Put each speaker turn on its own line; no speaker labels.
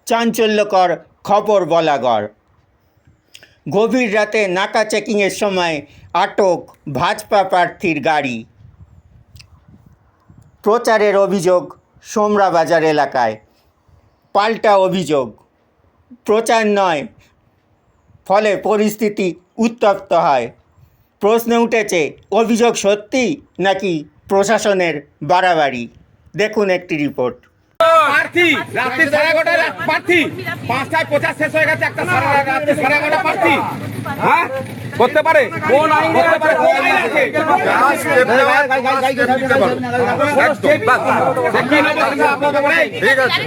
চাঞ্চল্যকর খবর বলাগড়। গভীর রাতে নাকা চেকিংয়ের সময় আটক ভাজপা প্রার্থীর গাড়ি। প্রচারের অভিযোগ সোমরা বাজার এলাকায়। পাল্টা অভিযোগ, প্রচার নয়, ফলে পরিস্থিতি উত্তপ্ত হয়। প্রশ্ন উঠেছে, অভিযোগ সত্যি নাকি প্রশাসনের বাড়াবাড়ি? দেখুন একটি রিপোর্ট।
প্রার্থী রাত্রি 11:30 প্রার্থী 5টায় প্রচার শেষ হয়ে গেছে, একটা রাত্রি 11:30 প্রার্থী হ্যাঁ করতে পারে? কোন আইন করতে পারে? কোন আইন আছে? ঠিক আছে,